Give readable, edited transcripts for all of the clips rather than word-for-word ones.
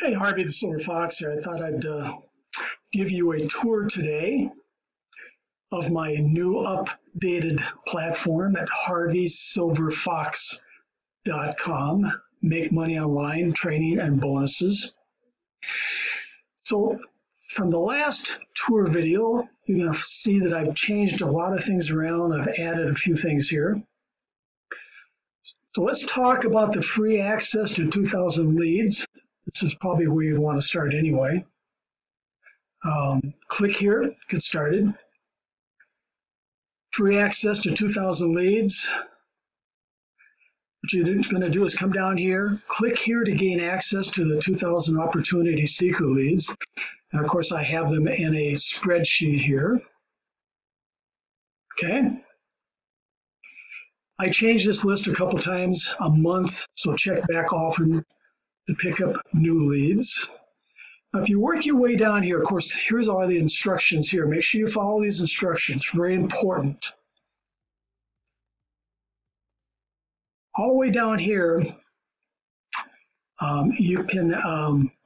Hey, Harvey the Silver Fox here. I thought I'd give you a tour today of my new updated platform at HarveySilverFox.com. Make money online, training and bonuses. So from the last tour video, you're going to see that I've changed a lot of things around. I've added a few things here. So let's talk about the free access to 2,000 leads. This is probably where you'd want to start anyway. Click here, get started. Free access to 2,000 leads. What you're going to do is come down here, click here to gain access to the 2,000 opportunity seeker leads. And of course, I have them in a spreadsheet here. Okay. I change this list a couple times a month, so check back often to pick up new leads. Now, if you work your way down here, of course, here's all the instructions here. Make sure you follow these instructions, very important. All the way down here, you can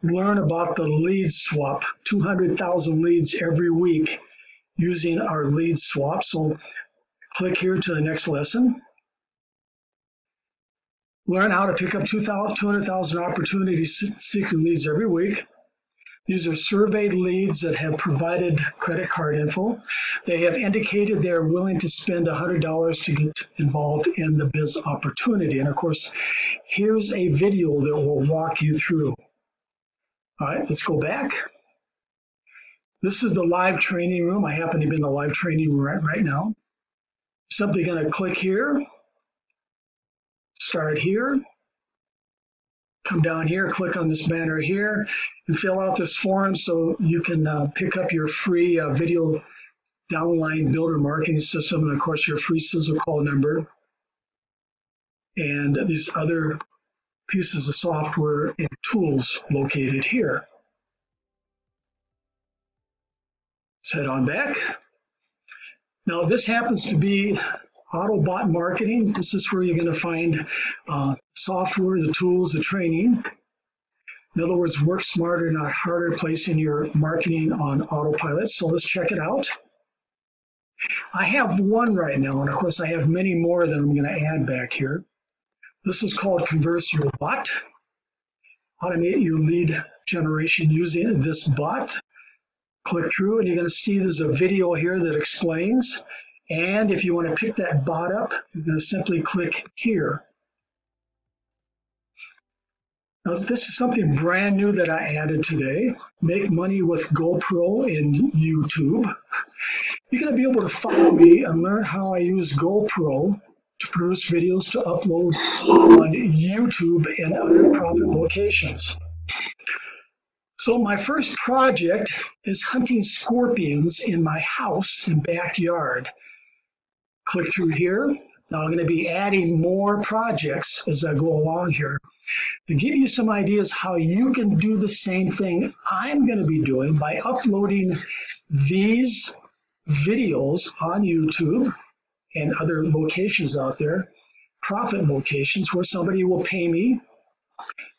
learn about the lead swap, 200,000 leads every week using our lead swap. So click here to the next lesson. Learn how to pick up 200,000 opportunity seeker leads every week. These are surveyed leads that have provided credit card info. They have indicated they're willing to spend $100 to get involved in the biz opportunity. And of course, here's a video that will walk you through. All right, let's go back. This is the live training room. I happen to be in the live training room right now. Simply going to click here. Start here, come down here, click on this banner here, and fill out this form so you can pick up your free video downline builder marketing system, and of course your free sizzle call number, and these other pieces of software and tools located here. Let's head on back. Now this happens to be Autobot marketing. This is where you're going to find software, the tools, the training. In other words, work smarter, not harder, placing your marketing on autopilot. So let's check it out. I have one right now, and of course I have many more that I'm going to add back here. This is called Converse Your Bot. Automate your lead generation using this bot. Click through and you're going to see there's a video here that explains. And if you want to pick that bot up, you're going to simply click here. Now, this is something brand new that I added today. Make money with GoPro in YouTube. You're going to be able to follow me and learn how I use GoPro to produce videos to upload on YouTube and other profit locations. So my first project is hunting scorpions in my house and backyard. Click through here. Now I'm going to be adding more projects as I go along here to give you some ideas how you can do the same thing I'm going to be doing by uploading these videos on YouTube and other locations out there, profit locations where somebody will pay me.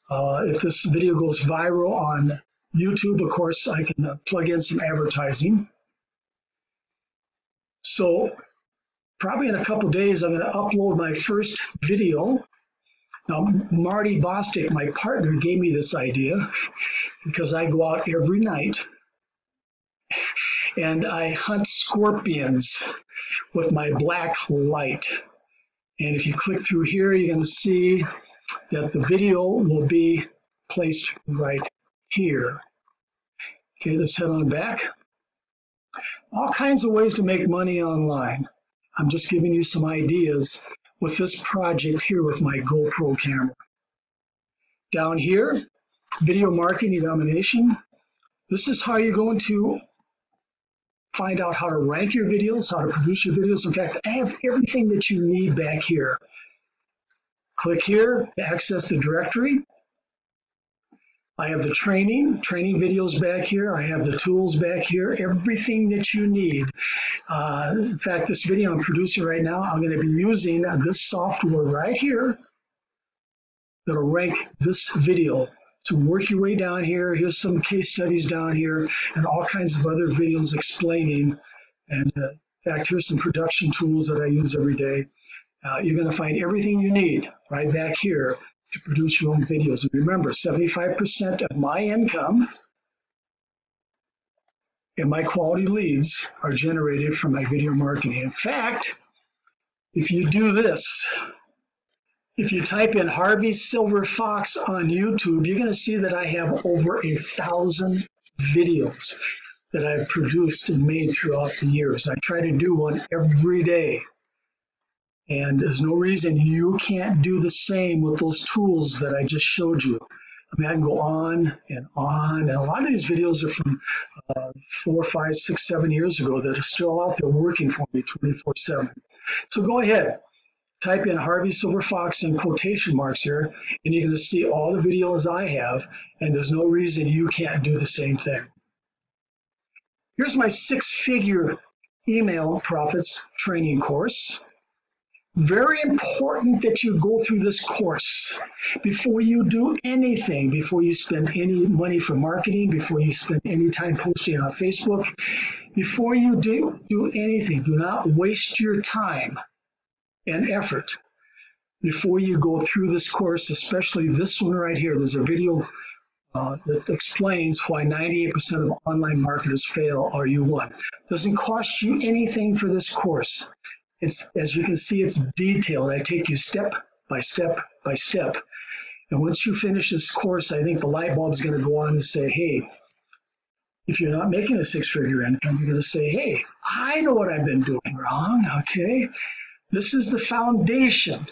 If this video goes viral on YouTube, of course, I can plug in some advertising. So probably in a couple of days, I'm going to upload my first video. Now, Marty Bostic, my partner, gave me this idea because I go out every night and I hunt scorpions with my black light. And if you click through here, you're going to see that the video will be placed right here. Okay, let's head on back. All kinds of ways to make money online. I'm just giving you some ideas with this project here with my GoPro camera. Down here, video marketing domination. This is how you're going to find out how to rank your videos, how to produce your videos. In fact, I have everything that you need back here. Click here to access the directory. I have the training videos back here. I have the tools back here, everything that you need. In fact, this video I'm producing right now, I'm going to be using this software right here that'll rank this video. So work your way down here. Here's some case studies down here and all kinds of other videos explaining. And in fact, here's some production tools that I use every day. You're going to find everything you need right back here to produce your own videos. And remember, 75% of my income and my quality leads are generated from my video marketing. In fact, if you do this, if you type in HarveySilverFox on YouTube, you're going to see that I have over 1,000 videos that I've produced and made throughout the years. I try to do one every day. And there's no reason you can't do the same with those tools that I just showed you. I mean, I can go on and on. And a lot of these videos are from 4, 5, 6, 7 years ago that are still out there working for me 24/7. So go ahead, type in HarveySilverFox in quotation marks here, and you're going to see all the videos I have, and there's no reason you can't do the same thing. Here's my 6-figure email profits training course. Very important that you go through this course before you do anything, before you spend any money for marketing, before you spend any time posting on Facebook, before you do anything. Do not waste your time and effort before you go through this course, especially this one right here. There's a video that explains why 98% of online marketers fail or you won. Doesn't cost you anything for this course. It's, as you can see, it's detailed. I take you step by step by step. And once you finish this course, I think the light bulb is going to go on and say, hey, if you're not making a 6-figure income, you're going to say, hey, I know what I've been doing wrong, okay? This is the foundation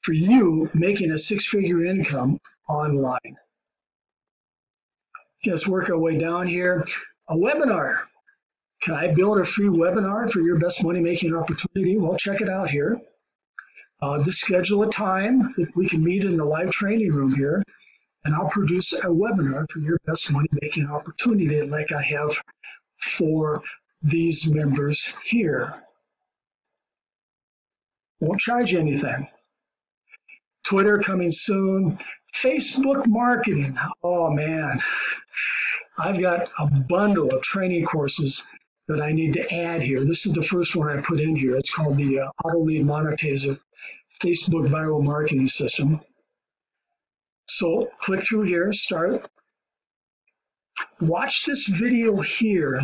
for you making a 6-figure income online. Let's work our way down here. A webinar. Can I build a free webinar for your best money-making opportunity? Well, check it out here. Just schedule a time that we can meet in the live training room here, and I'll produce a webinar for your best money-making opportunity like I have for these members here. Won't charge you anything. Twitter coming soon. Facebook marketing. Oh, man. I've got a bundle of training courses that I need to add here. This is the first one I put in here. It's called the Auto Lead Monetizer Facebook Viral Marketing System. So click through here, start. Watch this video here.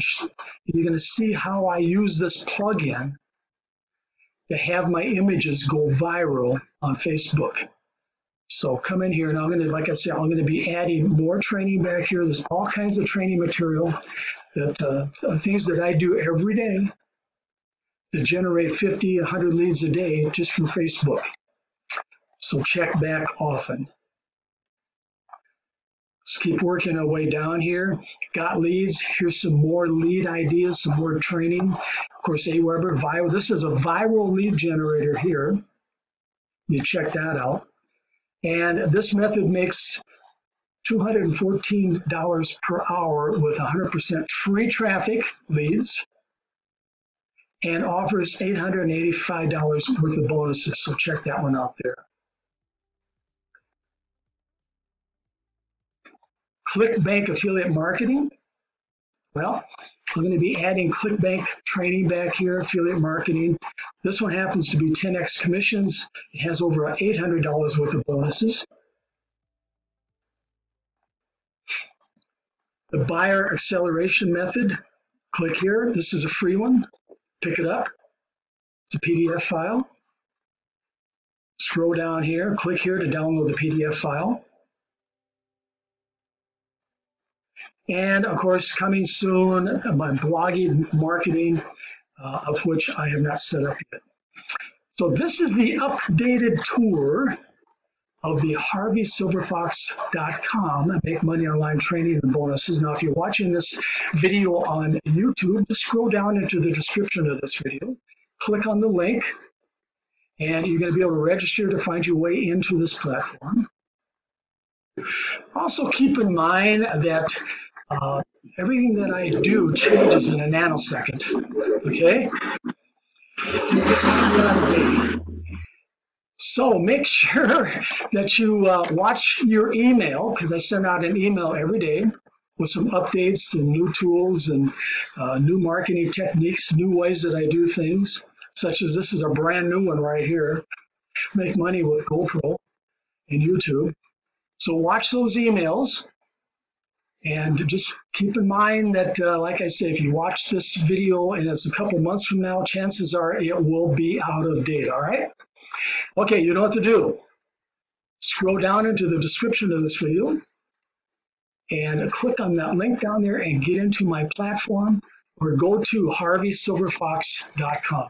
You're going to see how I use this plugin to have my images go viral on Facebook. So come in here, and I'm going to, like I said, I'm going to be adding more training back here. There's all kinds of training material, that things that I do every day that generate 50, 100 leads a day just from Facebook. So check back often. Let's keep working our way down here. Got leads. Here's some more lead ideas, some more training. Of course, Aweber, viral. This is a viral lead generator here. You check that out. And this method makes $214 per hour with 100% free traffic leads and offers $885 worth of bonuses. So check that one out there. ClickBank affiliate marketing. Well, I'm going to be adding ClickBank training back here, affiliate marketing. This one happens to be 10x commissions. It has over $800 worth of bonuses. The buyer acceleration method. Click here. This is a free one. Pick it up. It's a PDF file. Scroll down here. Click here to download the PDF file. And of course, coming soon, my blogging marketing, of which I have not set up yet. So this is the updated tour of the HarveySilverFox.com Make Money Online Training and Bonuses. Now, if you're watching this video on YouTube, just scroll down into the description of this video, click on the link, and you're going to be able to register to find your way into this platform. Also, keep in mind that everything that I do changes in a nanosecond, okay? So make sure that you watch your email, because I send out an email every day with some updates and new tools and new marketing techniques, new ways that I do things, such as this is a brand new one right here, Make Money with GoPro and YouTube. So watch those emails. And just keep in mind that, like I say, if you watch this video and it's a couple months from now, chances are it will be out of date, all right? Okay, you know what to do. Scroll down into the description of this video and click on that link down there and get into my platform, or go to HarveySilverFox.com.